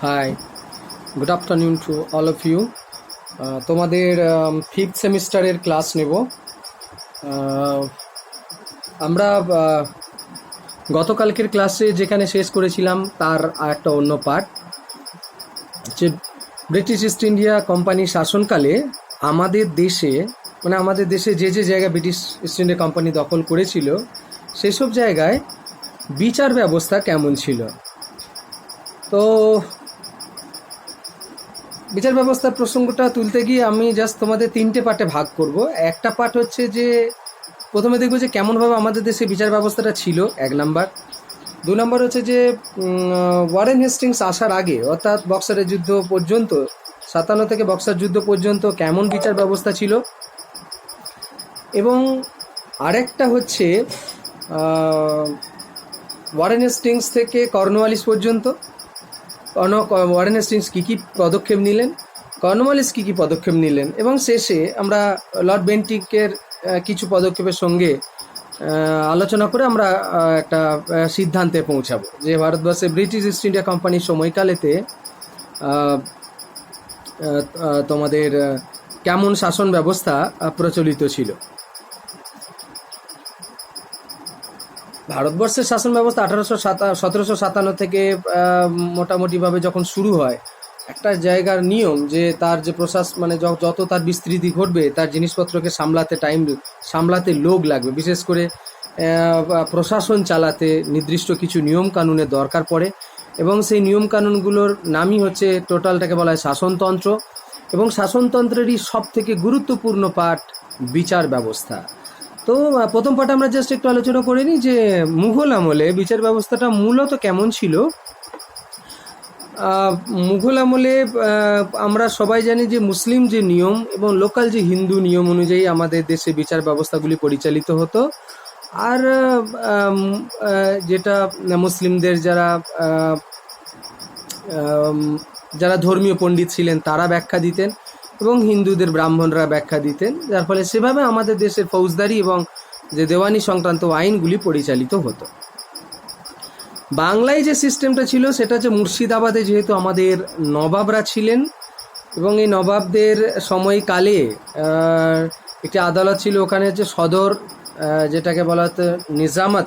High, good afternoon to all of you. তোমাদের fifth সেমিস্টারের class নেব। আহ, আমরা গতকালকের ক্লাসে যেখানে শেষ করেছিলাম তার একটা অন্য পার্ট, যে ব্রিটিশ ইস্ট ইন্ডিয়া কোম্পানির শাসনকালে আমাদের দেশে যে যে জায়গায় ব্রিটিশ ইস্ট ইন্ডিয়া কোম্পানি দখল করেছিল সেসব জায়গায় বিচার ব্যবস্থা কেমন ছিল। তো বিচার ব্যবস্থার প্রসঙ্গটা তুলতে গিয়ে আমি জাস্ট তোমাদের তিনটে পার্টে ভাগ করব। একটা পার্ট হচ্ছে যে প্রথমে দেখবো যে কেমনভাবে আমাদের দেশে বিচার ব্যবস্থাটা ছিল, এক নাম্বার। দু নম্বর হচ্ছে যে ওয়ারেন হেস্টিংস আসার আগে, অর্থাৎ বক্সারের যুদ্ধ পর্যন্ত, 57 থেকে বক্সার যুদ্ধ পর্যন্ত কেমন বিচার ব্যবস্থা ছিল। এবং আরেকটা হচ্ছে ওয়ারেন হেস্টিংস থেকে কর্নওয়ালিস পর্যন্ত ওয়ারেন হেস্টিংস কী কী পদক্ষেপ নিলেন, কর্নওয়ালিস কী কী পদক্ষেপ নিলেন, এবং শেষে আমরা লর্ড বেন্টিকের কিছু পদক্ষেপের সঙ্গে আলোচনা করে আমরা একটা সিদ্ধান্তে পৌঁছাবো যে ভারতবর্ষে ব্রিটিশ ইস্ট ইন্ডিয়া কোম্পানির সময়কালেতে তোমাদের কেমন শাসন ব্যবস্থা প্রচলিত ছিল। ভারতবর্ষের শাসন ব্যবস্থা 1757 থেকে মোটামুটিভাবে যখন শুরু হয়, একটা জায়গার নিয়ম যে তার যে যত তার বিস্তৃতি ঘটবে তার জিনিসপত্রকে সামলাতে লোক লাগবে, বিশেষ করে প্রশাসন চালাতে নির্দিষ্ট কিছু নিয়ম কানুনের দরকার পড়ে, এবং সেই নিয়ম কানুনগুলোর নামই হচ্ছে, টোটালটাকে বলা হয় শাসনতন্ত্র। এবং শাসনতন্ত্রেরই সব থেকে গুরুত্বপূর্ণ পার্ট বিচার ব্যবস্থা। তো প্রথম পার্ট আমরা জাস্ট একটু আলোচনা করে নিই যে মুঘল আমলে বিচার ব্যবস্থাটা মূলত কেমন ছিল। মুঘল আমলে আমরা সবাই জানি যে মুসলিম যে নিয়ম এবং লোকাল যে হিন্দু নিয়ম অনুযায়ী আমাদের দেশে বিচার ব্যবস্থাগুলি পরিচালিত হতো। আর যেটা মুসলিমদের যারা ধর্মীয় পণ্ডিত ছিলেন তারা ব্যাখ্যা দিতেন, এবং হিন্দুদের ব্রাহ্মণরা ব্যাখ্যা দিতেন, যার ফলে সেভাবে আমাদের দেশের ফৌজদারি এবং যে দেওয়ানি সংক্রান্ত আইনগুলি পরিচালিত হতো। বাংলায় যে সিস্টেমটা ছিল সেটা হচ্ছে, মুর্শিদাবাদে যেহেতু আমাদের নবাবরা ছিলেন, এবং এই নবাবদের সময়কালে একটি আদালত ছিল, ওখানে হচ্ছে সদর, যেটাকে বলা হতো নিজামত,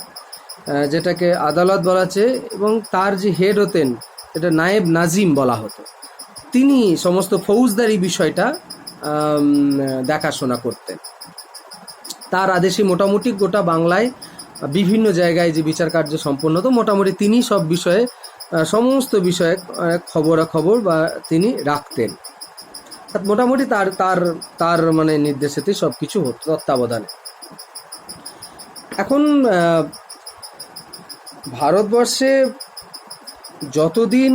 যেটাকে আদালত বলা হচ্ছে, এবং তার যে হেড হতেন সেটা নায়েব নাজিম বলা হতো। তিনি সমস্ত ফৌজদারি বিষয়টা দেখাশোনা করতেন। তার আদেশে মোটামুটি গোটা বাংলায় বিভিন্ন জায়গায় যে বিচার কার্য সম্পন্ন হতো, মোটামুটি তিনি সব বিষয়ে, সমস্ত বিষয়ে খবরাখবর বা তিনি রাখতেন। মোটামুটি তার তার তার মানে নির্দেশেতে সব কিছু হতো, তত্ত্বাবধানে। এখন ভারতবর্ষে যতদিন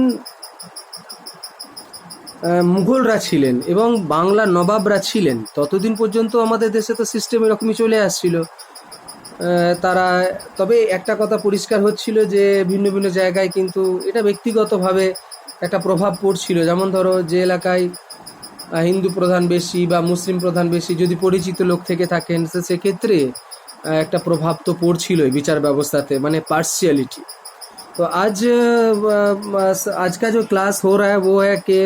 মুঘলরা ছিলেন এবং বাংলার নবাবরা ছিলেন, ততদিন পর্যন্ত আমাদের দেশে তো সিস্টেম এরকমই চলে আসছিল। তারা, তবে একটা কথা পরিষ্কার হচ্ছিল যে ভিন্ন ভিন্ন জায়গায় কিন্তু এটা ব্যক্তিগতভাবে একটা প্রভাব পড়ছিল। যেমন ধরো, যে এলাকায় হিন্দু প্রধান বেশি বা মুসলিম প্রধান বেশি, যদি পরিচিত লোক থেকে থাকেন সেক্ষেত্রে একটা প্রভাব তো পড়ছিলই বিচার ব্যবস্থাতে, মানে पार्शियलिटी। तो आज का जो क्लास हो रहा है वो है कि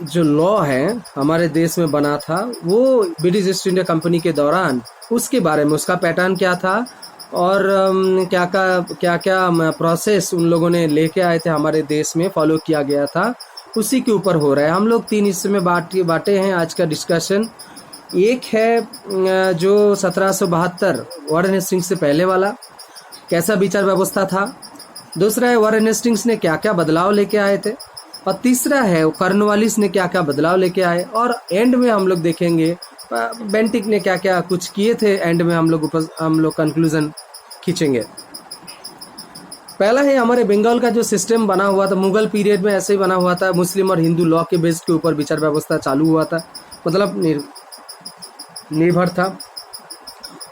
जो लॉ है हमारे देश में बना था वो ब्रिटिश ईस्ट इंडिया कंपनी के दौरान, उसके बारे में, उसका पैटर्न क्या था और क्या क्या प्रोसेस उन लोगों ने लेके आए थे हमारे देश में, फॉलो किया गया था, उसी के ऊपर हो रहा है। हम लोग 3 हिस्से में बांटे हैं आज का डिस्कशन। एक है जो 1772 वारेन हेस्टिंग्स से पहले वाला, कैसा विचार व्यवस्था था। दूसरा है वारेन हेस्टिंग्स ने क्या क्या बदलाव लेके आए थे, और तीसरा है कॉर्नवालिस ने क्या क्या बदलाव लेके आए, और एंड में हम लोग देखेंगे बेंटिक ने क्या क्या कुछ किए थे। एंड में हम लोग कंक्लूजन खींचेंगे। पहला है हमारे बंगाल का जो सिस्टम बना हुआ था, मुगल पीरियड में ऐसे ही बना हुआ था, मुस्लिम और हिंदू लॉ के बेस के ऊपर विचार व्यवस्था चालू हुआ था, मतलब निर्भर था।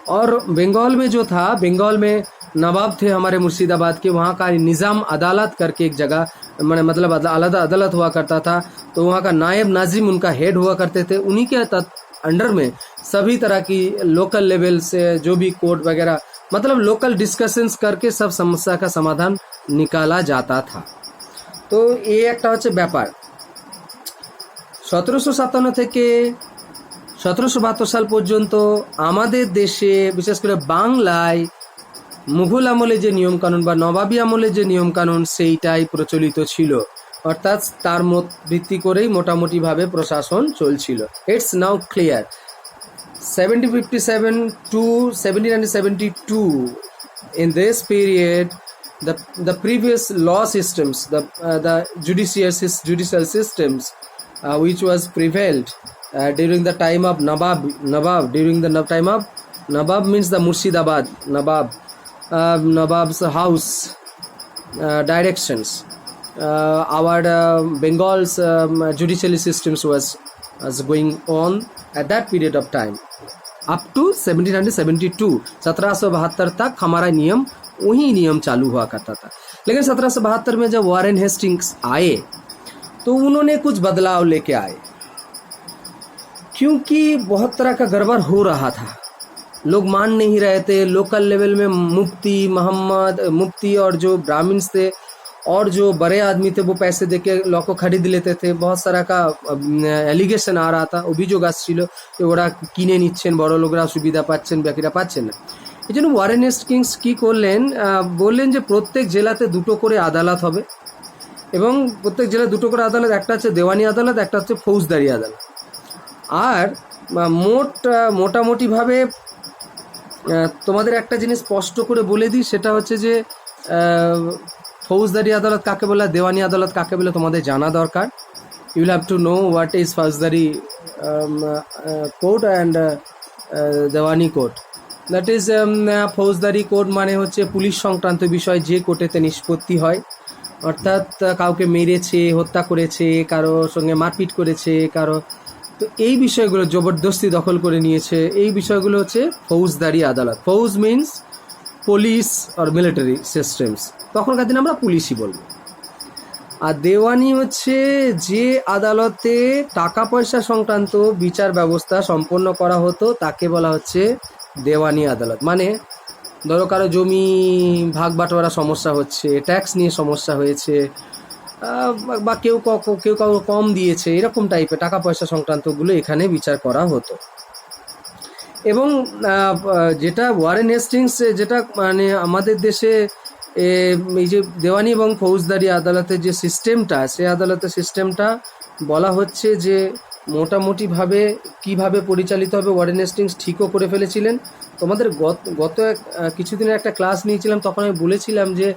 और बंगाल में जो था, बंगाल में नवाब थे हमारे मुर्शिदाबाद के, वहाँ का निज़ाम अदालत करके एक जगह, मतलब अदालत हुआ करता था, तो वहाँ का नायब नाजिम उनका हेड हुआ करते थे। उन्हीं के अंडर में सभी तरह की लोकल लेवल से जो भी कोर्ट वगैरह, मतलब लोकल डिस्कशंस करके सब समस्या का समाधान निकाला जाता था। তো এই একটা হচ্ছে ব্যাপার। 1757 থেকে 1772 সাল পর্যন্ত আমাদের দেশে বিশেষ করে বাংলায় মুঘল আমলে যে নিয়মকানুন বা নবাবী আমলে যে নিয়মকানুন সেইটাই প্রচলিত ছিল, অর্থাৎ তার মত ভিত্তি করেই মোটামুটিভাবে প্রশাসন চলছিল। It's now clear. 1757 to 1772, in this period, the previous law systems, the judicial systems, which was prevailed during the time of Nawab, during the time of Nawab means the Murshidabad Nawab, Nawab's house directions. Our Bengal's judicial systems was going on at that period of time up to 1772, 1772 तक हमारा नियम वही नियम चालू हुआ करता था। लेकिन 1772 में जब वॉरेन हेस्टिंग्स आए तो उन्होंने कुछ बदलाव लेके आए, क्योंकि बहुत तरह का गड़बड़ हो रहा था, लोग मान नहीं रहे थे। लोकल लेवल में मुफ्ती और जो ब्राह्मण्स थे और जो बड़े आदमी थे वो पैसे देके लॉ को खरीद लेते थे। बहुत सारा का एलिगेशन आ रहा था, অভিযোগ আসছিল যে ওরা কিনে নিচ্ছেন, বড় লোকরা সুবিধা পাচ্ছেন, বাকিরা পাচ্ছেন না। এই জন্য ওয়ারেন হেস্টিংস কি করলেন, বললেন যে প্রত্যেক জেলাতে দুটো করে আদালত হবে এবং প্রত্যেক জেলায় দুটো করে আদালত, একটা হচ্ছে দেওয়ানি আদালত, একটা হচ্ছে ফৌজদারি আদালত। আর মোটামুটিভাবে তোমাদের একটা জিনিস স্পষ্ট করে বলে দিই, সেটা হচ্ছে যে ফৌজদারি আদালত কাকে বলে, দেওয়ানি আদালত কাকে বলে তোমাদের জানা দরকার। You will have to know what is ফৌজদারি কোর্ট অ্যান্ড দেওয়ানি কোর্ট। দ্যাট ইজ ফৌজদারি কোর্ট মানে হচ্ছে পুলিশ সংক্রান্ত বিষয় যে কোর্টেতে নিষ্পত্তি হয়, অর্থাৎ কাউকে মেরেছে, হত্যা করেছে, কারো সঙ্গে মারপিট করেছে, কারো, তো এই বিষয়গুলো জবরদস্তি দখল করে নিয়েছে, এই বিষয়গুলো হচ্ছে ফৌজদারি আদালত। ফৌজ মিন্স পুলিশ আর মিলিটারি সিস্টেমস, তখনকার দিনে আমরা পুলিশই বলবো। আর দেওয়ানি হচ্ছে যে আদালতে টাকা পয়সা সংক্রান্ত বিচার ব্যবস্থা সম্পন্ন করা হতো তাকে বলা হচ্ছে দেওয়ানি আদালত। মানে ধরো কারো জমি ভাগ বাটোয়ারা সমস্যা হচ্ছে, ট্যাক্স নিয়ে সমস্যা হয়েছে, বা কেউ কাউ কম দিয়েছে, এরকম টাইপের টাকা পয়সা সংক্রান্তগুলো এখানে বিচার করা হতো। এবং যেটা ওয়ারেন হেস্টিংস, যেটা মানে আমাদের দেশে এই যে দেওয়ানি এবং ফৌজদারি আদালতের যে সিস্টেমটা, সেই আদালতের সিস্টেমটা বলা হচ্ছে যে মোটামুটিভাবে কিভাবে পরিচালিত হবে ওয়ারেন হেস্টিংস ঠিকও করে ফেলেছিলেন। তোমাদের গত কিছুদিনের একটা ক্লাস নিয়েছিলাম, তখন আমি বলেছিলাম যে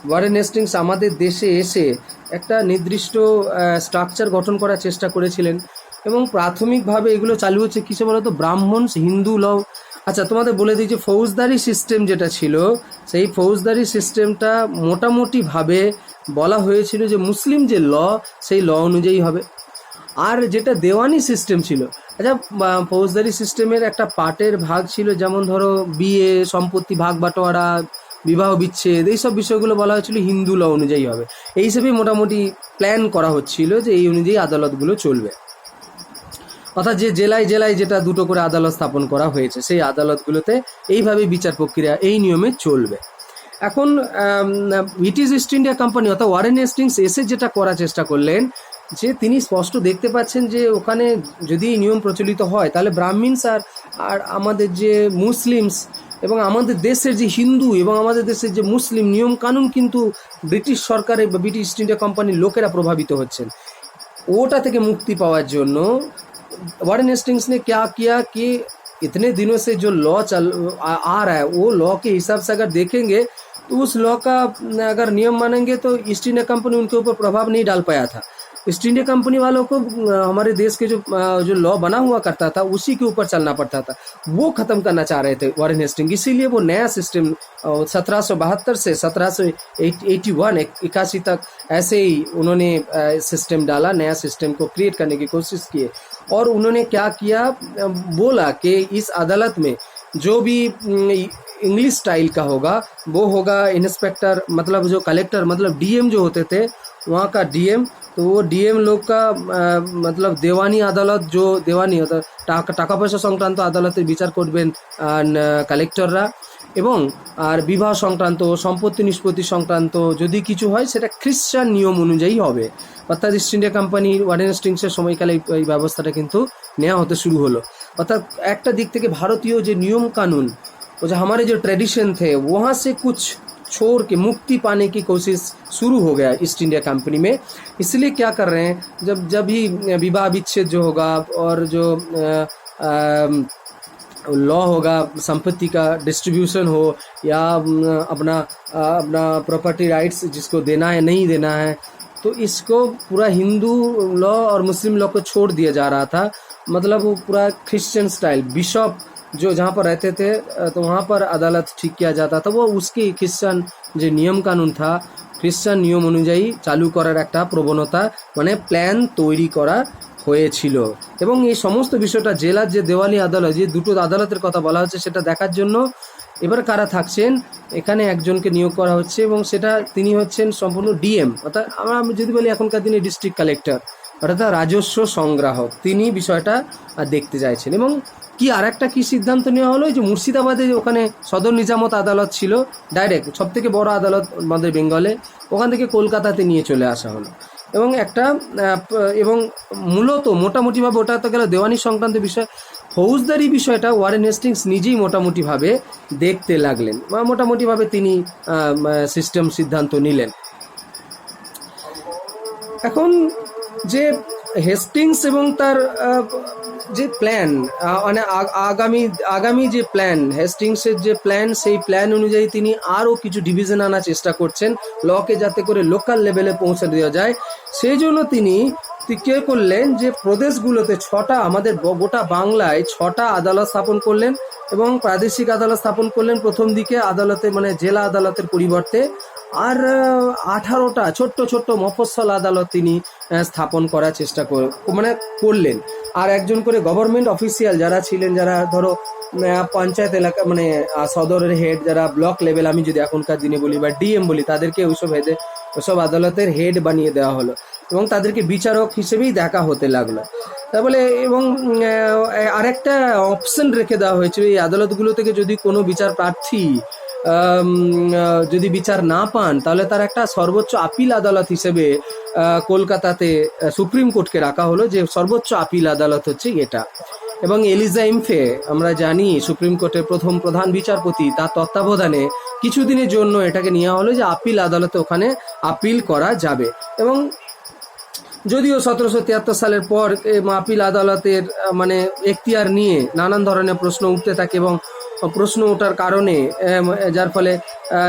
ওয়ারেন হেস্টিংস আমাদের দেশে এসে একটা নির্দিষ্ট স্ট্রাকচার গঠন করার চেষ্টা করেছিলেন এবং প্রাথমিকভাবে এগুলো চালু হচ্ছে কিসে বলতো, ব্রাহ্মণ হিন্দু ল। আচ্ছা তোমাদের বলে দিই যে ফৌজদারি সিস্টেম যেটা ছিল, সেই ফৌজদারি সিস্টেমটা মোটামুটিভাবে বলা হয়েছিল যে মুসলিম যে ল সেই ল অনুযায়ী হবে। আর যেটা দেওয়ানি সিস্টেম ছিল, আচ্ছা ফৌজদারি সিস্টেমের একটা পার্টের ভাগ ছিল, যেমন ধরো বিয়ে, সম্পত্তি ভাগ বাটোয়ারা, বিবাহ বিচ্ছেদ, এইসব বিষয়গুলো বলা হয়েছিল হিন্দু ল অনুযায়ী হবে। এই হিসেবেই মোটামুটি প্ল্যান করা হচ্ছিল যে এই অনুযায়ী আদালতগুলো চলবে। অর্থাৎ যে জেলায় জেলায় যেটা দুটো করে আদালত স্থাপন করা হয়েছে, সেই আদালতগুলোতে এইভাবে বিচার প্রক্রিয়া এই নিয়মে চলবে। এখন ব্রিটিশ ইস্ট ইন্ডিয়া কোম্পানি অর্থাৎ ওয়ারেন হেস্টিংস এসে যেটা করার চেষ্টা করলেন, যে তিনি স্পষ্ট দেখতে পাচ্ছেন যে ওখানে যদি এই নিয়ম প্রচলিত হয় তাহলে ব্রাহ্মিনস আর আমাদের যে মুসলিমস এবং আমাদের দেশের যে হিন্দু এবং আমাদের দেশের যে মুসলিম নিয়ম কানুন কিন্তু ব্রিটিশ সরকারের বা ব্রিটিশ ইস্ট इंडिया কোম্পানির লোকেরা প্রভাবিত হচ্ছেন। ওটা থেকে মুক্তি পাওয়ার জন্য वारेन हेस्टिंग्स ने क्या किया कि इतने दिनों से जो लॉ चल आ रहा है, वो लॉ के हिसाब से अगर देखेंगे तो उस लॉ का अगर नियम मानेंगे तो ईस्ट इंडिया कंपनी उनके ऊपर प्रभाव नहीं डाल पाया था। ईस्ट इंडिया कंपनी वालों को हमारे देश के जो लॉ बना हुआ करता था उसी के ऊपर चलना पड़ता था, वो ख़त्म करना चाह रहे थे वारेन हेस्टिंग। इसीलिए वो नया सिस्टम 1772 से 1781 तक ऐसे ही उन्होंने सिस्टम डाला, नया सिस्टम को क्रिएट करने की कोशिश किए। और उन्होंने क्या किया, बोला कि इस अदालत में जो भी इंग्लिश स्टाइल का होगा वो होगा इंस्पेक्टर, मतलब जो कलेक्टर मतलब डीएम जो होते थे वहाँ का डीएम, तो वो डीएम लोग का मतलब देवानी আদালত, जो দেওয়ানি টাকা পয়সা সংক্রান্ত আদালতের বিচার করবেন কালেক্টররা। এবং আর বিবাহ সংক্রান্ত সম্পত্তি নিষ্পত্তি সংক্রান্ত যদি কিছু হয় সেটা খ্রিস্টান নিয়ম অনুযায়ী হবে। অর্থাৎ ইস্ট ইন্ডিয়া কোম্পানির ওয়ারেন হেস্টিংসের সময়কালে এই ব্যবস্থাটা কিন্তু নেওয়া হতে शुरू হলো। অর্থাৎ একটা দিক থেকে ভারতীয় যে নিয়ম कानून वो जो हमारे जो ट्रेडिशन थे वहाँ से कुछ छोड़ के मुक्ति पाने की कोशिश शुरू हो गया ईस्ट इंडिया कंपनी में। इसलिए क्या कर रहे हैं, जब भी विवाह विच्छेद जो होगा और जो लॉ होगा, संपत्ति का डिस्ट्रीब्यूशन हो या अपना अपना प्रॉपर्टी राइट्स जिसको देना है नहीं देना है, तो इसको पूरा हिंदू लॉ और मुस्लिम लॉ को छोड़ दिया जा रहा था। मतलब वो पूरा क्रिश्चियन स्टाइल, बिशप जो जहाँ पर रहते थे तो वहाँ पर अदालत ठीक किया जाता था। वो उसके ख्रिस्टान जो नियम कानून था খ্রিস্টান নিয়ম অনুযায়ী চালু করার একটা প্রবণতা মানে প্ল্যান তৈরি করা হয়েছিল। এবং এই সমস্ত বিষয়টা জেলার যে দেওয়ানি আদালত, যে দুটো আদালতের কথা বলা হচ্ছে সেটা দেখার জন্য এবার কারা থাকছেন, এখানে একজনকে নিয়োগ করা হচ্ছে এবং সেটা তিনি হচ্ছেন সম্পূর্ণ ডিএম, অর্থাৎ আমরা যদি বলি এখনকার দিনে ডিস্ট্রিক্ট কালেক্টর, অর্থাৎ রাজস্ব সংগ্রাহক, তিনি বিষয়টা দেখতে চাইছেন। এবং কি আর একটা কি সিদ্ধান্ত নেওয়া হলো, যে মুর্শিদাবাদে ওখানে সদর নিজামত আদালত ছিল, ডাইরেক্ট সব থেকে বড় আদালত আমাদের বেঙ্গলে, ওখান থেকে কলকাতাতে নিয়ে চলে আসা হলো। এবং একটা এবং মূলত মোটামুটিভাবে ওটা তো গেল দেওয়ানি সংক্রান্ত বিষয়, ফৌজদারি বিষয়টা ওয়ারেন হেস্টিংস নিজেই মোটামুটিভাবে দেখতে লাগলেন বা মোটামুটিভাবে তিনি সিদ্ধান্ত নিলেন। এখন যে হেস্টিংস এবং তার যে প্ল্যান মানে আগামী যে প্ল্যান, হেস্টিংসের যে প্ল্যান, সেই প্ল্যান অনুযায়ী তিনি আরও কিছু ডিভিশন আনার চেষ্টা করছেন লকে, যাতে করে লোকাল লেভেলে পৌঁছে দেওয়া যায়। সেই জন্য তিনি কে করলেন যে প্রদেশগুলোতে আমাদের গোটা বাংলায় 6টা আদালত স্থাপন করলেন এবং প্রাদেশিক আদালত স্থাপন করলেন প্রথম দিকে আদালতে, মানে জেলা আদালতের পরিবর্তে। আর 18টা ছোট্ট ছোট্ট মফস্বল আদালত তিনি স্থাপন করার চেষ্টা করলেন। আর একজন করে গভর্নমেন্ট অফিসিয়াল যারা ছিলেন, যারা ধরো পঞ্চায়েত এলাকা মানে সদরের হেড, যারা ব্লক লেভেল আমি যদি এখনকার দিনে বলি বা ডিএম বলি, তাদেরকে ওইসব আদালতের হেড বানিয়ে দেওয়া হলো এবং তাদেরকে বিচারক হিসেবেই দেখা হতে লাগলো। তারপরে এবং আরেকটা অপশন রেখে দেওয়া হয়েছিল, এই আদালতগুলো থেকে যদি কোনো বিচার প্রার্থী যদি বিচার না পান তাহলে তার একটা সর্বোচ্চ আপিল আদালত হিসেবে কলকাতাতে সুপ্রিম কোর্টকে রাখা হলো, যে সর্বোচ্চ আপিল আদালত হচ্ছে এটা। এবং এলিজা ইমফে আমরা জানি সুপ্রিম কোর্টের প্রথম প্রধান বিচারপতি, তার তত্ত্বাবধানে কিছুদিনের জন্য এটাকে নেওয়া হলো যে আপিল আদালতে ওখানে আপিল করা যাবে। এবং যদিও 1773 সালের পর আপিল আদালতের মানে এখতিয়ার নিয়ে নানান ধরনের প্রশ্ন উঠতে থাকে এবং প্রশ্ন ওঠার কারণে যার ফলে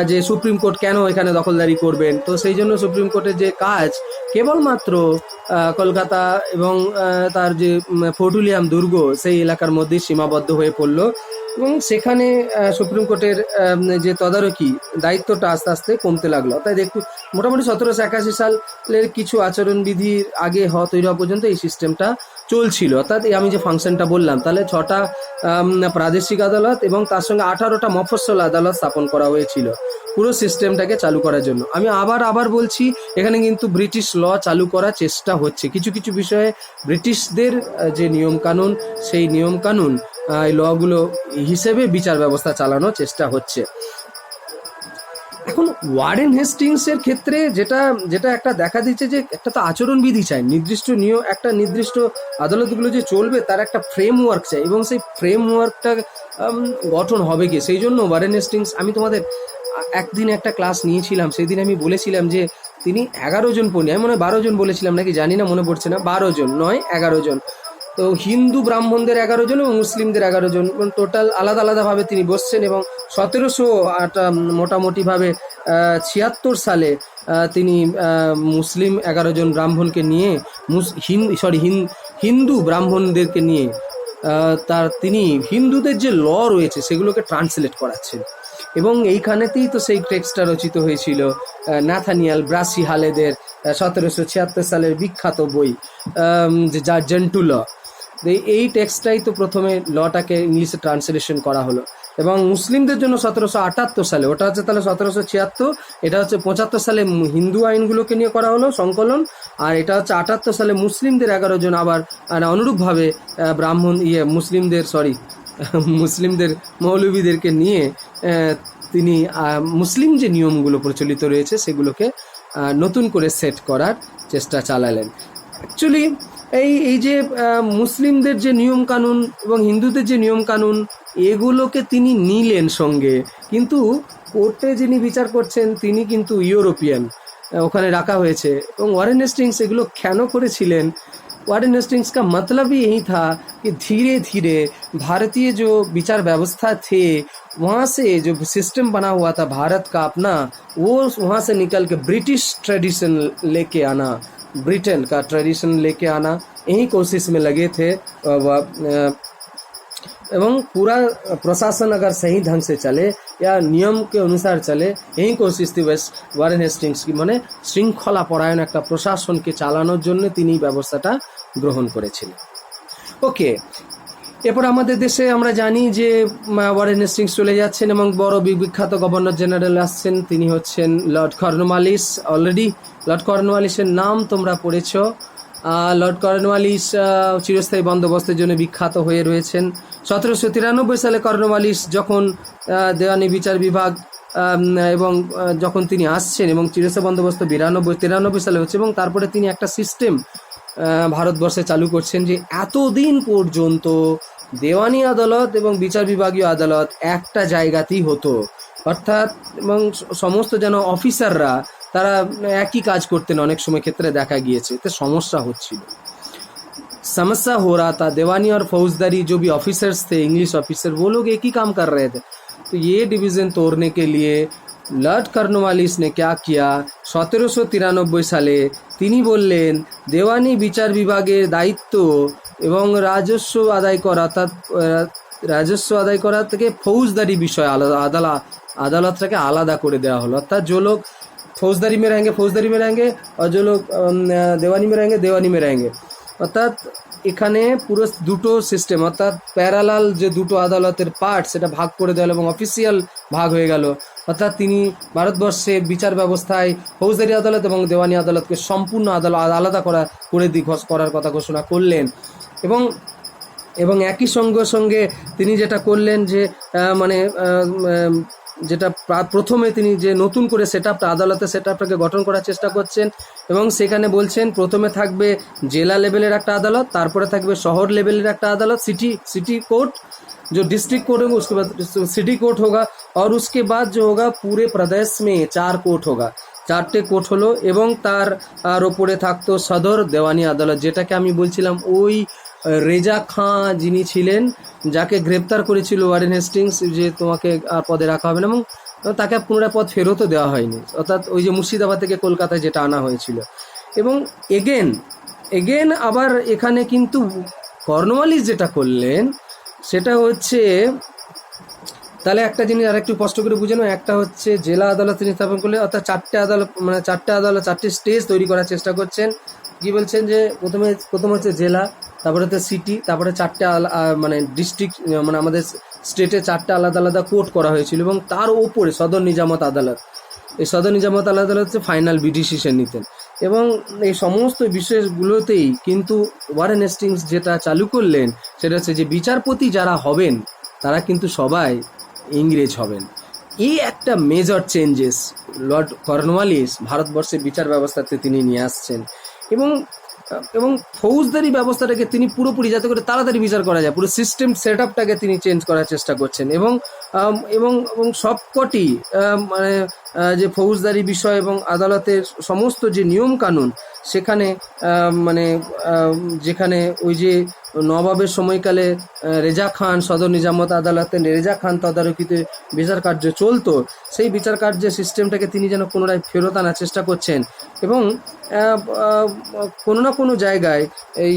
যে সুপ্রিম কোর্ট কেন এখানে দখলদারি করবেন, তো সেই জন্য সুপ্রিম কোর্টের যে কাজ কেবলমাত্র কলকাতা এবং তার যে ফোর্ট উইলিয়াম দুর্গ সেই এলাকার মধ্যেই সীমাবদ্ধ হয়ে পড়ল এবং সেখানে সুপ্রিম কোর্টের যে তদারকি দায়িত্বটা আস্তে আস্তে কমতে লাগলো। তাই দেখুন মোটামুটি 1781 সালের কিছু আচরণবিধির আগে তৈরি হওয়া পর্যন্ত এই সিস্টেমটা চলছিল। অর্থাৎ আমি যে ফাংশনটা বললাম, তাহলে 6টা প্রাদেশিক আদালত এবং তার সঙ্গে 18টা মফস্বল আদালত স্থাপন করা হয়েছিল পুরো সিস্টেমটাকে চালু করার জন্য। আমি আবার বলছি, এখানে কিন্তু ব্রিটিশ ল চালু করার চেষ্টা হচ্ছে। কিছু কিছু বিষয়ে ব্রিটিশদের যে নিয়ম কানুন, সেই নিয়ম কানুন এই লগুলো হিসেবে বিচার ব্যবস্থা চালানোর চেষ্টা হচ্ছে। এখন ওয়ারেন হেস্টিংসের ক্ষেত্রে যেটা একটা দেখা দিচ্ছে, যে একটা তো আচরণবিধি চাই, নির্দিষ্ট নিয়ম, একটা নির্দিষ্ট আদালতগুলো যে চলবে তার একটা ফ্রেমওয়ার্ক চাই এবং সেই ফ্রেমওয়ার্কটা গঠন হবে কি, সেই জন্য ওয়ারেন হেস্টিংস, আমি তোমাদের একদিন একটা ক্লাস নিয়েছিলাম, সেই দিন আমি বলেছিলাম যে তিনি 11 জন পণ্ডিত, আমি মনে হয় 12 জন বলেছিলাম নাকি জানি না, মনে পড়ছে না, 12 জন নয় 11 জন। তো হিন্দু ব্রাহ্মণদের 11 জন এবং মুসলিমদের 11 জন, টোটাল আলাদা আলাদাভাবে তিনি বসছেন। এবং 1708 মোটামুটিভাবে 76 সালে তিনি মুসলিম 11 জন ব্রাহ্মণকে নিয়ে হিন্দু ব্রাহ্মণদেরকে নিয়ে তিনি হিন্দুদের যে ল রয়েছে সেগুলোকে ট্রান্সলেট করাচ্ছেন। এবং এইখানেতেই তো সেই টেক্সটটা রচিত হয়েছিল, নাথানিয়াল ব্রাসি হালেদের 1776 সালের বিখ্যাত বই যা জেন্টু ল। এই টেক্সটটাই তো প্রথমে লটাকে ইংলিশে ট্রান্সলেশন করা হলো। এবং মুসলিমদের জন্য 1778 সালে, ওটা হচ্ছে তাহলে 1776, এটা হচ্ছে 75 সালে হিন্দু আইনগুলোকে নিয়ে করা হলো সংকলন, আর এটা হচ্ছে 78 সালে মুসলিমদের 11 জন আবার অনুরূপভাবে মুসলিমদের মুসলিমদের মৌলবীদেরকে নিয়ে তিনি মুসলিম যে নিয়মগুলো প্রচলিত রয়েছে সেগুলোকে নতুন করে সেট করার চেষ্টা চালালেন। অ্যাকচুয়ালি এই যে মুসলিমদের যে নিয়ম কানুন এবং হিন্দুদের যে নিয়ম কানুন এগুলোকে তিনি নিলেন সঙ্গে, কিন্তু কোর্টে যিনি বিচার করছেন তিনি কিন্তু ইউরোপিয়ান, ওখানে রাখা হয়েছে। এবং ওয়ারেন हेस्टिंग्स এগুলো কেন করেছিলেন? वारेन हेस्टिंग्स का मतलब ही यही था कि धीरे धीरे भारतीय जो विचार व्यवस्था थे वहाँ से जो सिस्टम बना हुआ था भारत का अपना, वो वहाँ से निकल के ब्रिटिश ट्रेडिशन लेके आना, ब्रिटेन का ट्रेडिशन लेके आना, यही कोशिश में लगे थे। एवं पूरा प्रशासन अगर सही ढंग से चले या नियम के अनुसार चले, यही कोशिश थी वारेन हेस्टिंग्स की, মানে শৃঙ্খলা পরায়ণ একটা প্রশাসনকে চালানোর জন্য তিনি ব্যবস্থাটা গ্রহণ করেছিলেন। ওকে, এরপর আমাদের দেশে আমরা জানি যে ওয়ারেন হেস্টিংস চলে যাচ্ছেন এবং বড় বিখ্যাত গভর্নর জেনারেল আসছেন, তিনি হচ্ছেন লর্ড কর্নওয়ালিস। অলরেডি লর্ড কর্নওয়ালিসের নাম তোমরা পড়েছ। লর্ড কর্নওয়ালিস চিরস্থায়ী বন্দোবস্তের জন্য বিখ্যাত হয়ে রয়েছেন। 1793 সালে কর্নওয়ালিস যখন দেওয়ানি বিচার বিভাগ এবং যখন তিনি আসছেন এবং চিরস্থায়ী বন্দোবস্ত 93 সালে হচ্ছে, এবং তারপরে তিনি একটা সিস্টেম ভারতবর্ষে চালু করছেন যে এতদিন পর্যন্ত দেওয়ানি আদালত এবং বিচার বিভাগীয় আদালত একটা জায়গাতেই হতো, অর্থাৎ এবং সমস্ত যেন অফিসাররা তারা একই কাজ করতেন, অনেক সময় ক্ষেত্রে দেখা গিয়েছে, এতে সমস্যা হচ্ছিল, समस्या हो रहा था। देवानी और फौजदारी जो भी ऑफिसर्स थे, इंग्लिश ऑफिसर, वो लोग एक ही काम कर रहे थे। तो ये डिवीज़न तोड़ने के लिए लॉर्ड কর্নওয়ালিস ने क्या किया, 1793 সালে তিনি বললেন দেওয়ানি বিচার বিভাগের দায়িত্ব এবং রাজস্ব আদায় করা, অর্থাৎ রাজস্ব আদায় করা থেকে ফৌজদারি বিষয় আদালতটাকে আলাদা করে দেওয়া হলো। অর্থাৎ जो लोग फौजदारी में रहेंगे फौजदारी में रहेंगे और जो लोग देवानी में रहेंगे देवानी में रहेंगे। অর্থাৎ এখানে পুরো দুটো সিস্টেম, অর্থাৎ প্যারালাল যে দুটো আদালতের পার্ট সেটা ভাগ করে দেওয়া এবং অফিসিয়াল ভাগ হয়ে গেল। অর্থাৎ তিনি ভারতবর্ষের বিচার ব্যবস্থায় ফৌজদারি আদালত এবং দেওয়ানি আদালতকে সম্পূর্ণ আলাদা করার কথা ঘোষণা করলেন। এবং একই সঙ্গে তিনি যেটা করলেন যে মানে যেটা প্রথমে তিনি যে নতুন করে আদালতের সেটআপটাকে গঠন করার চেষ্টা করছেন এবং সেখানে বলছেন প্রথমে থাকবে জেলা লেভেলের একটা আদালত, তারপরে থাকবে শহর লেভেলের একটা আদালত, सिटी कोर्ट, जो डिस्ट्रिक्ट कोर्ट होगा उसके बाद सिटी कोर्ट होगा, और उसके बाद जो होगा पूरे प्रदेश में 4 कोर्ट होगा। 4টে কোর্ট হলো এবং তার ওপরে থাকতো সদর দেওয়ানি আদালত, যেটাকে আমি বলছিলাম ওই রেজা খাঁ যিনি ছিলেন, যাকে গ্রেপ্তার করেছিল ওয়ারেন হেস্টিংস, যে তোমাকে আর পদে রাখা হবে না, এবং তাকে পুনরায় পদ ফেরতও দেওয়া হয়নি, অর্থাৎ ওই যে মুর্শিদাবাদ থেকে কলকাতায় যেটা আনা হয়েছিল। এবং এগেন আবার এখানে কিন্তু কর্নওয়ালিস যেটা করলেন সেটা হচ্ছে, তাহলে একটা জিনিস আর একটু কষ্ট করে বুঝে নাও, একটা হচ্ছে জেলা আদালত তিনি স্থাপন করলেন, অর্থাৎ 4টে আদালত 4টে স্টেজ তৈরি করার চেষ্টা করছেন। কি বলছেন যে প্রথম হচ্ছে জেলা, তারপরে হচ্ছে সিটি, তারপরে 4টে মানে ডিস্ট্রিক্ট, মানে আমাদের স্টেটে 4টে আলাদা আলাদা কোর্ট করা হয়েছিল এবং তার ওপরে সদর নিজামত আদালত। এই সদর নিজামত আদালত হচ্ছে ফাইনাল ডিসিশন নিতেন এবং এই সমস্ত বিষয়গুলোতেই কিন্তু ওয়ারেন হেস্টিংস যেটা চালু করলেন সেটা হচ্ছে যে বিচারপতি যারা হবেন তারা কিন্তু সবাই ইংরেজ হবেন। এই একটা মেজর চেঞ্জেস লর্ড কর্নওয়ালিস ভারতবর্ষের বিচার ব্যবস্থাতে তিনি নিয়ে আসছেন এবং ফৌজদারি ব্যবস্থাটাকে তিনি পুরোপুরি যাতে করে তাড়াতাড়ি বিচার করা যায় পুরো সিস্টেম সেটআপটাকে তিনি চেঞ্জ করার চেষ্টা করছেন এবং সবকটি মানে যে ফৌজদারি বিষয় এবং আদালতের সমস্ত যে নিয়ম কানুন সেখানে মানে যেখানে ওই যে নবাবের সময়কালে রেজা খান সদর নিজামত আদালতে রেজা খান তদারকিতে বিচার কার্য চলতো, সেই বিচার কার্যের সিস্টেমটাকে তিনি যেন পুনরায় ফেরত আনার চেষ্টা করছেন এবং কোনো না কোনো জায়গায়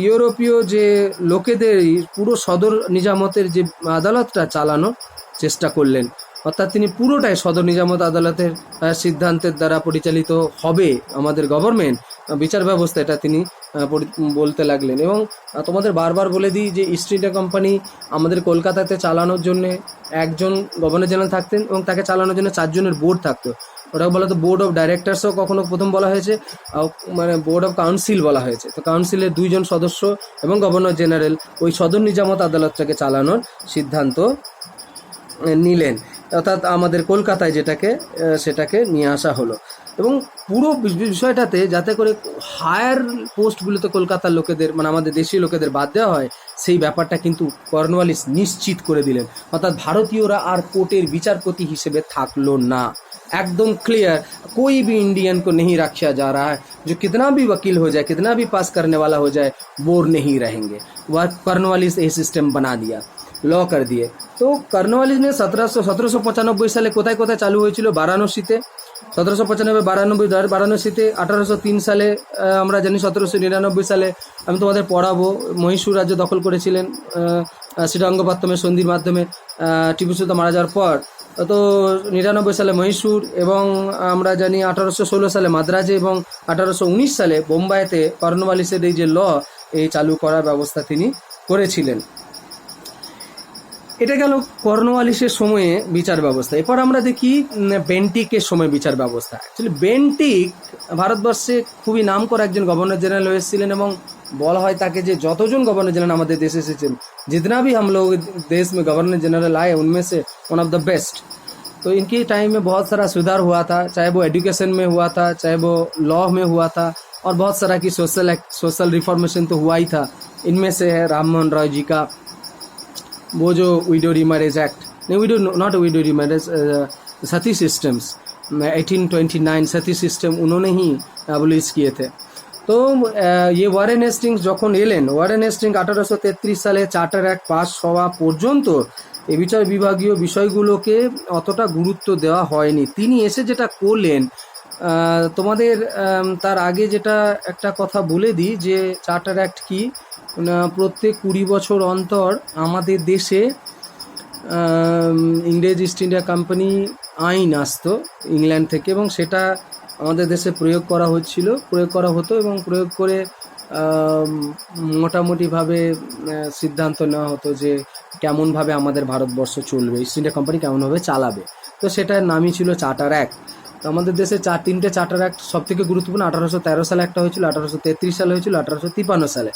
ইউরোপীয় যে লোকেদের পুরো সদর নিজামতের যে আদালতটা চালানোর চেষ্টা করলেন, অর্থাৎ তিনি পুরোটাই সদর নিজামত আদালতের সিদ্ধান্তের দ্বারা পরিচালিত হবে আমাদের গভর্নমেন্ট বিচার ব্যবস্থা, এটা তিনি বলতে লাগলেন। এবং তোমাদের বারবার বলে দিই যে ইস্ট ইন্ডিয়া কোম্পানি আমাদের কলকাতাতে চালানোর জন্য একজন গভর্নর জেনারেল থাকতেন এবং তাকে চালানোর জন্য 4 জনের বোর্ড থাকতো। ওটাকে বলা তো বোর্ড অফ ডাইরেক্টরসও কখনো প্রথম বলা হয়েছে, মানে বোর্ড অফ কাউন্সিল বলা হয়েছে। তো কাউন্সিলের 2 জন সদস্য এবং গভর্নর জেনারেল ওই সদর নিজামত আদালতটাকে চালানোর সিদ্ধান্ত নিলেন, অর্থাৎ আমাদের কলকাতায় সেটাকে নিয়ে আসা হলো। এবং পুরো বিষয়টাতে যাতে করে হায়ার পোস্টগুলোতে কলকাতার লোকেদের, মানে আমাদের দেশীয় লোকেদের বাদ দেওয়া হয়, সেই ব্যাপারটা কিন্তু কর্নওয়ালিস নিশ্চিত করে দিলেন। অর্থাৎ ভারতীয়রা আর কোর্টের বিচারপতি হিসেবে থাকলো না, एकदम क्लियर, कोई भी इंडियन को नहीं रखा जा रहा है, जो कितना भी वकील हो जाए, कितना भी पास करने वाला हो जाए, वो नहीं रहेंगे। वह कॉर्नवालिस ये सिस्टम बना दिया, ল कर दिए। तो কর্নওয়ালিস ने 1795 সালে কোথায় কোথায় চালু হয়েছিল? বারাণসীতে 1795 বারাণসীতে। 1803 সালে আমরা জানি, 1799 সালে আমি তোমাদের পড়াবো, মহীশূর রাজ্য দখল করেছিলেন শ্রীরঙ্গপত্তমের সন্ধির মাধ্যমে টিপু সুলতান মারা যাওয়ার পর। তো 99 সালে মহীশূর, এবং আমরা জানি 1816 সালে মাদ্রাজে, এবং 1819 সালে বোম্বাইতে কর্নওয়ালিসের এই যে ল, এই চালু করার ব্যবস্থা তিনি করেছিলেন। এটা গেল কর্নওয়ালিসের সময়ে বিচার ব্যবস্থা। এরপর আমরা দেখি বেন্টিকের সময় বিচার ব্যবস্থা। অ্যাকচুয়ালি বেন্টিক ভারতবর্ষে খুবই নাম করা একজন গভর্নর জেনারেল হয়েছিলেন, এবং বলা হয় তাকে যে যতজন গভর্নর জেনারেল আমাদের দেশে এসেছেন, जितना भी हम लोग देश में गवर्नर जनरल आए, उनमें से वन ऑफ द बेस्ट। तो इनके टाइम में बहुत सारा सुधार हुआ था, चाहे वो एजुकेशन में हुआ था, चाहे वो लॉ में हुआ था, और बहुत सारा की सोशल रिफॉर्मेशन तो हुआ ही था। इनमें से है राममोहन रॉय जी का वो जो विडो रीमैरेज एक्ट, नहीं window not window remarriage, Sati systems 1829 Sati system उन्होंने ही एबलिश किए थे। तो ये ওয়ারেন হেস্টিংস যখন এলেন, ওয়ারেন হেস্টিংস 1833 সালে চার্টার অ্যাক্ট পাস হওয়া পর্যন্ত এই বিচার বিভাগীয় বিষয়গুলোকে অতটা গুরুত্ব দেওয়া হয়নি। তিনি এসে যেটা করলেন, তোমাদের তার আগে যেটা একটা কথা বলে দিই যে চার্টার অ্যাক্ট কি, প্রত্যেক 20 বছর অন্তর আমাদের দেশে ইংরেজ ইস্ট ইন্ডিয়া কোম্পানি আইন আসতো ইংল্যান্ড থেকে, এবং সেটা আমাদের দেশে প্রয়োগ করা হতো, এবং প্রয়োগ করে মোটামুটিভাবে সিদ্ধান্ত নেওয়া হতো যে কেমনভাবে আমাদের ভারতবর্ষ চলবে, ইস্ট ইন্ডিয়া কোম্পানি কেমনভাবে চালাবে। তো সেটার নামই ছিল চার্টার অ্যাক্ট। তো আমাদের দেশে 3টে চার্টার অ্যাক্ট সব থেকে গুরুত্বপূর্ণ। 1813 সালে একটা হয়েছিল, 1833 সালে হয়েছিল, 1853 সালে।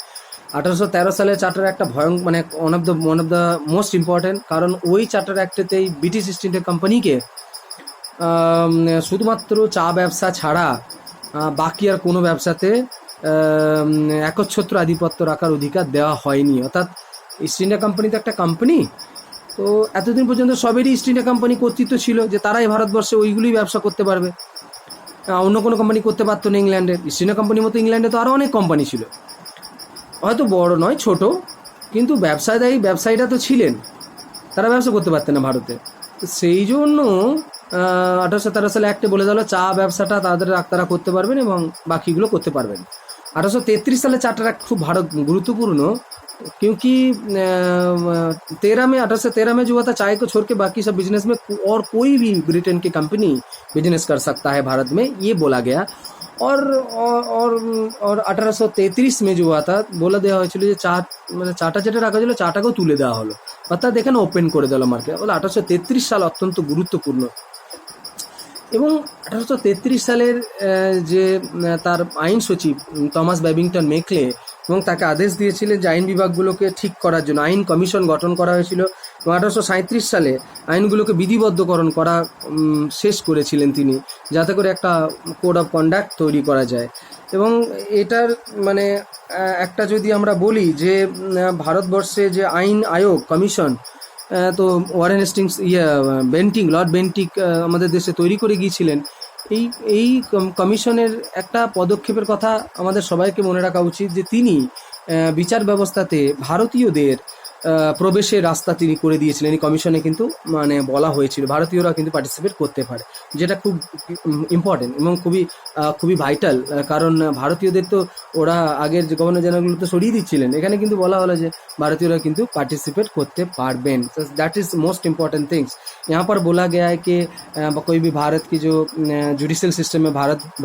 1813 সালে চার্টার একটা মানে one of the most important, কারণ ওই চার্টার অ্যাক্টেতেই ব্রিটিশ ইস্ট ইন্ডিয়া কোম্পানিকে শুধুমাত্র চা ব্যবসা ছাড়া বাকি আর কোনো ব্যবসাতে একচ্ছত্র আধিপত্য রাখার অধিকার দেওয়া হয়নি। অর্থাৎ ইস্ট ইন্ডিয়া কোম্পানি তো একটা কোম্পানি, তো এতদিন পর্যন্ত সবেরই ইস্ট ইন্ডিয়া কোম্পানি কর্তৃত্ব ছিল, যে তারাই ভারতবর্ষে ওইগুলোই ব্যবসা করতে পারবে, অন্য কোনো কোম্পানি করতে পারতো না। ইংল্যান্ডের ইস্ট ইন্ডিয়া কোম্পানির মতো ইংল্যান্ডে তো আরও অনেক কোম্পানি ছিল, হয়তো বড় নয় ছোট, কিন্তু ব্যবসায়ীরা তো ছিলেন, তারা ব্যবসা করতে পারতেন না ভারতে। সেই জন্য 1813 সালে একটা বলে দিল চা ব্যবসাটা তারা করতে পারবেন এবং বাকিগুলো করতে পারবেন। 1833 साले चार्टर एक्ट खूब भारत गुरुत्वपूर्ण, क्योंकि 1813 में जो हुआ था, चाय को छोड़ के बाकी सब बिजनेस में और कोई भी ब्रिटेन की कंपनी बिजनेस कर सकता है भारत में, ये बोला गया। और 1833 में जो हुआ था, बोला দেওয়া হয়েছিল যে চাটা যেটা রাখা ছিল চাটাকেও তুলে দেওয়া হলো, অর্থাৎ এখানে ওপেন করে দিল মার্কেট। বলে 1833 সাল অত্যন্ত গুরুত্বপূর্ণ। এবং 1833 সালের যে তার আইন সচিব টমাস ব্যাবিংটন মেকলে, এবং তাকে আদেশ দিয়েছিলেন যে আইন বিভাগগুলোকে ঠিক করার জন্য আইন কমিশন গঠন করা হয়েছিল, এবং 1837 সালে আইনগুলোকে বিধিবদ্ধকরণ করা শেষ করেছিলেন তিনি, যাতে করে একটা কোড অফ কন্ডাক্ট তৈরি করা যায়। এবং এটার মানে একটা যদি আমরা বলি যে ভারতবর্ষে যে আইন আয়োগ কমিশন, তো ওয়ারেন হেস্টিংস লর্ড বেন্টিক আমাদের দেশে তৈরি করে গিয়েছিলেন। এই কমিশনের একটা পদক্ষেপের কথা আমাদের সবাইকে মনে রাখা উচিত, যে তিনি বিচার ব্যবস্থাতে ভারতীয়দের প্রবেশের রাস্তা তিনি করে দিয়েছিলেন। এই কমিশনে কিন্তু মানে বলা হয়েছিল ভারতীয়রা কিন্তু পার্টিসিপেট করতে পারে, যেটা খুব ইম্পর্টেন্ট এবং খুবই ভাইটাল, কারণ ভারতীয়দের তো ওরা আগের যে গভর্নর জেনারেলগুলো তো সরিয়ে দিচ্ছিলেন, এখানে কিন্তু বলা হলো যে भारतीयों কিন্তু पार्टिसिपेट করতে পারবেন। That is most important things. यहाँ पर बोला गया है कि कोई भी भारत की जो जुडिशियल सिस्टम में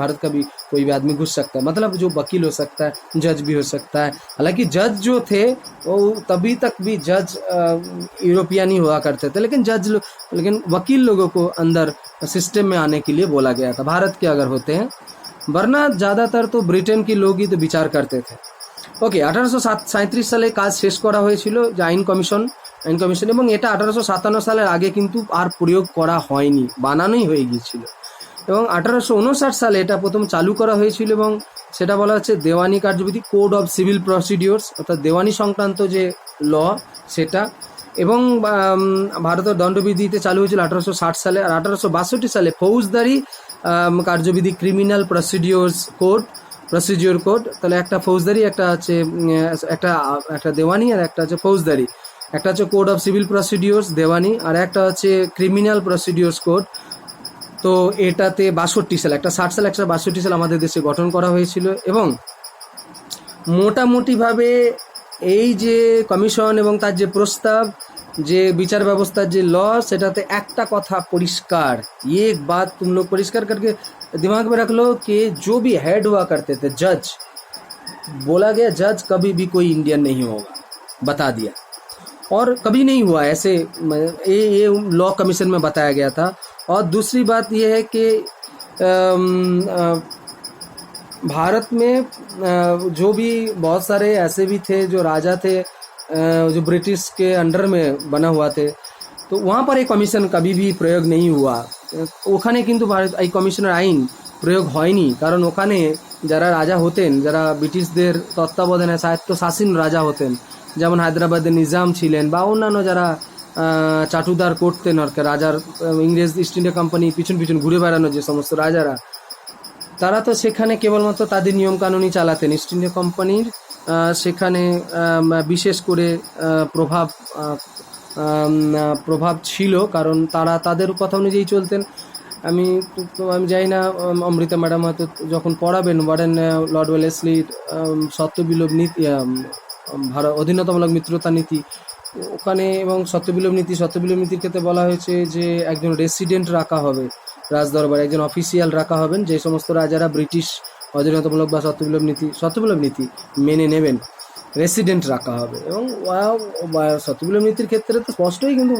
भारत का भी कोई भी आदमी घुस सकता है, मतलब जो वकील हो सकता है, जज भी हो सकता है। हालांकि जज जो थे वो तभी तक भी जज यूरोपियन ही हुआ करते थे, लेकिन वकील लोगों को अंदर सिस्टम में आने के लिए बोला गया था, भारत के अगर होते हैं, वरना ज़्यादातर तो ব্রিটেন की लोग ही तो विचार करते थे। ওকে, 1837 সালে কাজ শেষ করা হয়েছিল যে আইন কমিশন, এবং এটা 1857 সালের আগে কিন্তু আর প্রয়োগ করা হয়নি, বানানোই হয়ে গিয়েছিল। এবং 1859 সালে এটা প্রথম চালু করা হয়েছিল এবং সেটা বলা হচ্ছে দেওয়ানি কার্যবিধি, কোড অফ সিভিল প্রসিডিওরস, অর্থাৎ দেওয়ানি সংক্রান্ত যে ল সেটা। এবং ভারতের দণ্ডবিধিতে চালু হয়েছিল 1860 সালে। আর 1862 সালে ফৌজদারি কার্যবিধি, ক্রিমিনাল প্রসিডিওর কোড, তাহলে একটা ফৌজদারি, একটা হচ্ছে একটা দেওয়ানি, আর একটা হচ্ছে ফৌজদারি। একটা হচ্ছে কোড অফ সিভিল প্রসিডিওরস দেওয়ানি, আর একটা হচ্ছে ক্রিমিনাল প্রসিডিওরস কোড। তো এটাতে 62 সালে, একটা 60 সালে, একটা 62 সালে আমাদের দেশে গঠন করা হয়েছিল। এবং মোটামুটিভাবে এই যে কমিশন এবং তার যে প্রস্তাব, যে বিচার ব্যবস্থার যে ল, সেটাতে একটা কথা পরিষ্কার, ये एक बात तुम लोग परिष्कार करके दिमाग में रख लो कि जो भी हेड हुआ करते थे जज, बोला गया जज कभी भी कोई इंडियन नहीं होगा, बता दिया, और कभी नहीं हुआ ऐसे, ये लॉ कमीशन में बताया गया था। और दूसरी बात ये है कि भारत में जो भी बहुत सारे ऐसे भी थे जो राजा थे, जो ब्रिटिश के अंडर में बना हुआ थे, तो वहाँ पर एक कमीशन कभी भी प्रयोग नहीं हुआ। ওখানে কিন্তু ভারত এই কমিশনের আইন প্রয়োগ হয়নি, কারণ ওখানে যারা রাজা হতেন, যারা ব্রিটিশদের তত্ত্বাবধানে স্বায়ত্তশাসীন রাজা হতেন, যেমন হায়দ্রাবাদের নিজাম ছিলেন বা অন্যান্য যারা চাটুদার করতেন আর কি, রাজার ইংরেজ ইস্ট ইন্ডিয়া কোম্পানি পিছন পিছন ঘুরে বেড়ানো যে সমস্ত রাজারা, তারা তো সেখানে কেবলমাত্র তাদের নিয়মকানুনই চালাতেন। ইস্ট ইন্ডিয়া কোম্পানির সেখানে বিশেষ করে প্রভাব ছিল, কারণ তারা তাদের কথা অনুযায়ী চলতেন। আমি জানি না, অমৃতা ম্যাডাম হয়তো যখন পড়াবেন লর্ড ওয়েলেসলির সত্যবিলোপ নীতি, ভারত অধীনতামূলক মিত্রতা নীতি, ওখানে এবং সত্যবিলোপ নীতির ক্ষেত্রে বলা হয়েছে যে একজন রেসিডেন্ট রাখা হবে রাজদরবারে, একজন অফিসিয়াল রাখা হবেন, যে সমস্ত রাজারা ব্রিটিশ অধীনতামূলক বা সত্যবিলোপ নীতি মেনে নেবেন, রেসিডেন্ট রাখা হবে। এবং সত্যবিলোপ নীতির ক্ষেত্রে তো স্পষ্টই, কিন্তু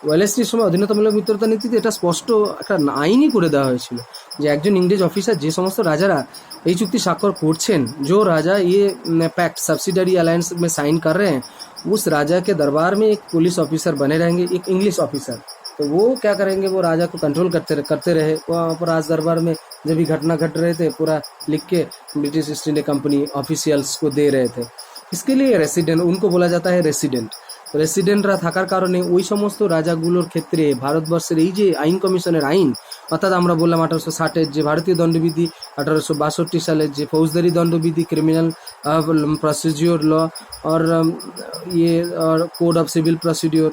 ওয়েলেসলির সময় অধীনতামূলক মিত্রতা নীতিতে এটা স্পষ্ট একটা আইনই করে দেওয়া হয়েছিল যে একজন ইংরেজ অফিসার, যে সমস্ত রাজারা এই চুক্তি স্বাক্ষর করছেন, जो राजा ये पैक्ट सब्सिडरी अलायंस में साइन कर रहे हैं, उस राजा के दरबार में एक पुलिस ऑफिसर बने रहेंगे, एक इंग्लिश ऑफिसर। तो वो क्या करेंगे, वो राजा को कंट्रोल करते रहे। वहाँ पर राज दरबार में जब भी घटना घट रहे थे, पूरा लिख के British east India company officials को दे रहे थे। इसके लिए रेसिडेंट, उनको बोला जाता है रेसिडेंट। রেসিডেন্টরা থাকার কারণে ওই সমস্ত রাজাগুলোর ক্ষেত্রে ভারতবর্ষের এই যে আইন কমিশনের আইন, অর্থাৎ আমরা বললাম 1860-এর যে ভারতীয় দণ্ডবিধি, 1862 সালের যে फौजदारी दंडविधि, क्रिमिनल प्रोसीड्योर लॉ, और ये और कोड ऑफ सिविल प्रोसीड्योर,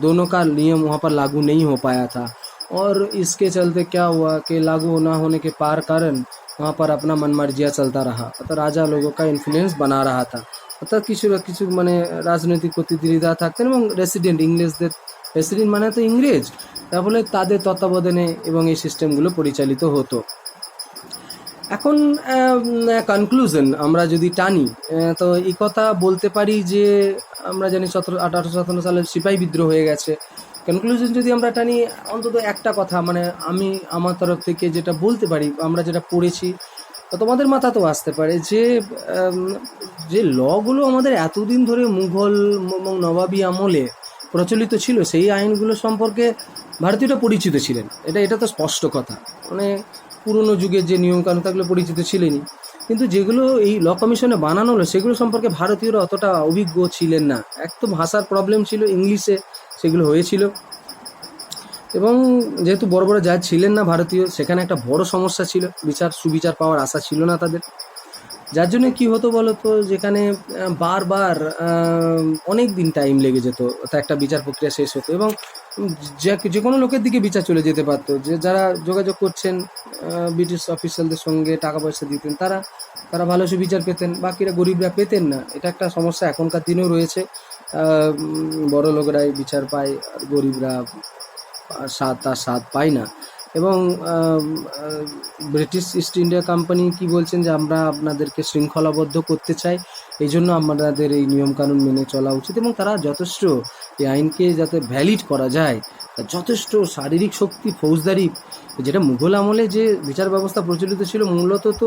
दोनों का नियम वहाँ पर लागू नहीं हो पाया था। और इसके चलते क्या हुआ कि लागू ना होने के कारण वहाँ पर अपना मनमर्जिया चलता रहा, अर्थात राजा लोगों का इन्फ्लुएंस बना रहा था। অর্থাৎ কিছু মানে রাজনৈতিক প্রতিনিধিরা থাকতেন এবং ইংরেজদের রেসিডেন্ট মানে তো ইংরেজ, তার ফলে তাদের তত্ত্বাবধানে এবং এই সিস্টেমগুলো পরিচালিত হতো। এখন কনক্লুশন আমরা যদি টানি, তো এই কথা বলতে পারি যে আমরা জানি 1857 সালে সিপাহী বিদ্রোহ হয়ে গেছে। কনক্লুশন যদি আমরা টানি, অন্তত একটা কথা, মানে আমি আমার তরফ থেকে যেটা বলতে পারি, আমরা যেটা পড়েছি, তোমাদের মাথাতেও আসতে পারে যে লগুলো আমাদের এতদিন ধরে মুঘল এবং নবাবী আমলে প্রচলিত ছিল, সেই আইনগুলো সম্পর্কে ভারতীয়রা পরিচিত ছিলেন। এটা তো স্পষ্ট কথা, মানে পুরনো যুগের যে নিয়মকানুন থাকলে পরিচিত ছিলেনই, কিন্তু যেগুলো এই ল কমিশনে বানানো হলো সেগুলো সম্পর্কে ভারতীয়রা অতটা অভিজ্ঞ ছিলেন না। এক তো ভাষার প্রবলেম ছিল, ইংলিশে সেগুলো হয়েছিল, এবং যেহেতু বড় বড় জাজ ছিলেন না ভারতীয়, সেখানে একটা বড় সমস্যা ছিল, সুবিচার পাওয়ার আশা ছিল না তাদের। যার জন্য কি হতো বলো তো, যেখানে বারবার অনেক দিন টাইম লেগে যেত একটা বিচার প্রক্রিয়া শেষ হতো, এবং যে কোনো লোকের দিকে বিচার চলে যেতে পারতো, যে যারা যোগাযোগ করছেন ব্রিটিশ অফিসিয়ালদের সঙ্গে, টাকা পয়সা দিতেন, তারা ভালো সুবিচার পেতেন, বাকিরা গরিবরা পেতেন না। এটা একটা সমস্যা এখনকার দিনেও রয়েছে, বড় লোকেরাই বিচার পায় আর গরিবরা স্বাদ পায় না। এবং ব্রিটিশ ইস্ট ইন্ডিয়া কোম্পানি কি বলছেন যে আমরা আপনাদেরকে শৃঙ্খলাবদ্ধ করতে চাই, এই জন্য আমাদের এই নিয়মকানুন মেনে চলা উচিত, এবং তারা যথেষ্ট এই আইনকে যাতে ভ্যালিড করা যায়, যথেষ্ট শারীরিক শক্তি, ফৌজদারি, যেটা মুঘল আমলে যে বিচার ব্যবস্থা প্রচলিত ছিল মূলত তো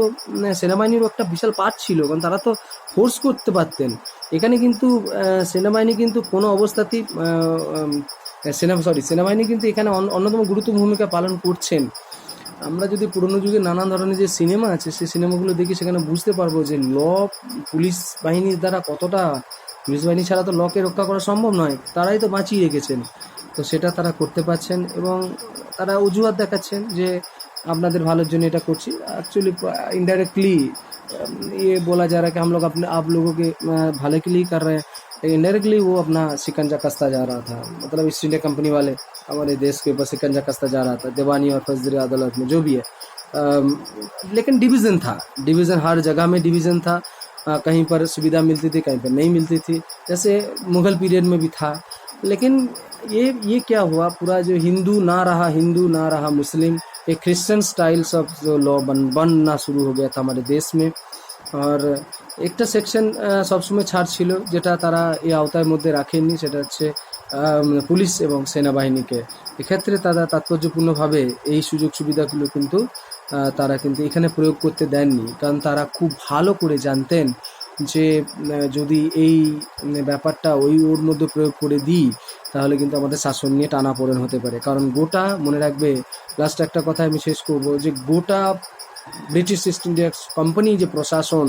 সেনাবাহিনীরও একটা বিশাল পার্ট ছিল, কারণ তারা তো ফোর্স করতে পারতেন। এখানে কিন্তু সেনাবাহিনী কিন্তু কোনো অবস্থাতেই সেনাবাহিনী কিন্তু এখানে অন্যতম গুরুত্বপূর্ণ ভূমিকা পালন করছেন। আমরা যদি পুরনো যুগে নানান ধরনের যে সিনেমা আছে সেই সিনেমাগুলো দেখি, সেখানে বুঝতে পারবো যে পুলিশ বাহিনীর দ্বারা কতটা, পুলিশ বাহিনী ছাড়া তো লকে রক্ষা করা সম্ভব নয়, তারাই তো বাঁচিয়ে রেখেছেন। তো সেটা তারা করতে পারছেন এবং তারা অজুহাত দেখাচ্ছেন যে আপনাদের ভালোর জন্য এটা করছি। एक्चुअली इनडायरेक्टली ये बोला जा रहा है कि हम लोग अपने आप लोगों के भले के लिए कर रहे हैं, लेकिन इनडायरेक्टली वो अपना शिकंजा कसता जा रहा था। मतलब ईस्ट इंडिया कंपनी वाले हमारे देश के ऊपर शिकंजा कसता जा रहा था, दीवानी और फौजदारी अदालत में जो भी है। लेकिन डिवीज़न था, डिवीज़न हर जगह में डिवीज़न था। कहीं पर सुविधा मिलती थी, कहीं पर नहीं मिलती थी, जैसे मुग़ल पीरियड में भी था। लेकिन ये क्या हुआ, पूरा जो हिंदू ना रहा मुस्लिम, एक क्रिश्चियन स्टाइल्स ऑफ जो लॉ बनना शुरू हो गया था हमारे देश में। और একটা সেকশন সবসময় ছাড় ছিল, যেটা তারা এই আওতার মধ্যে রাখেননি, সেটা হচ্ছে পুলিশ এবং সেনাবাহিনীকে। এক্ষেত্রে তারা তাৎপর্যপূর্ণভাবে এই সুযোগ সুবিধাগুলো কিন্তু তারা কিন্তু এখানে প্রয়োগ করতে দেননি, কারণ তারা খুব ভালো করে জানতেন যে যদি এই ব্যাপারটা ওর মধ্যে প্রয়োগ করে দিই তাহলে কিন্তু আমাদের শাসন নিয়ে টানাপোড়েন হতে পারে। কারণ গোটা, মনে রাখবে, লাস্ট একটা কথা আমি শেষ করব, যে গোটা ব্রিটিশ ইস্ট ইন্ডিয়া কোম্পানি যে প্রশাসন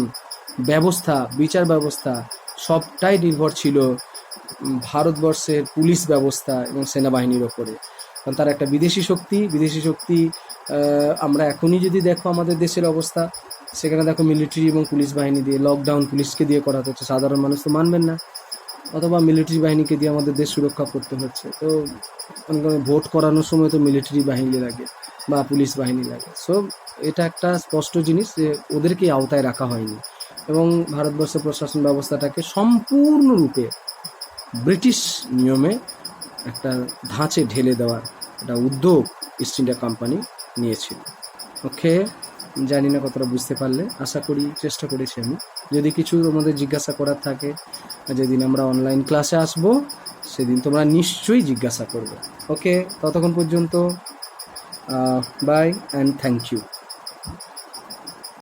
ব্যবস্থা, বিচার ব্যবস্থা, সবটাই নির্ভর ছিল ভারতবর্ষের পুলিশ ব্যবস্থা এবং সেনাবাহিনীর ওপরে। কারণ তারা একটা বিদেশি শক্তি। আমরা এখনই যদি দেখো আমাদের দেশের অবস্থা, সেখানে দেখো মিলিটারি এবং পুলিশ বাহিনী দিয়ে, লকডাউন পুলিশকে দিয়ে করাতে হচ্ছে, সাধারণ মানুষ তো মানবেন না, অথবা মিলিটারি বাহিনীকে দিয়ে আমাদের দেশ সুরক্ষা করতে হচ্ছে। তো ভোট করানোর সময় তো মিলিটারি বাহিনী লাগে বা পুলিশ বাহিনী লাগে। সো এটা একটা স্পষ্ট জিনিস যে ওদেরকে আওতায় রাখা হয়নি, এবং ভারতবর্ষের প্রশাসন ব্যবস্থাটাকে সম্পূর্ণরূপে ব্রিটিশ নিয়মে একটা ধাঁচে ঢেলে দেওয়ার একটা উদ্যোগ ইস্ট ইন্ডিয়া কোম্পানি নিয়েছিল। ওকে, জানি না কতটা বুঝতে পারলে, আশা করি চেষ্টা করেছি আমি। যদি কিছু তোমাদের জিজ্ঞাসা করার থাকে, যেদিন আমরা অনলাইন ক্লাসে আসবো সেদিন তোমরা নিশ্চয়ই জিজ্ঞাসা করবে। ওকে, ততক্ষণ পর্যন্ত বাই অ্যান্ড থ্যাংক ইউ।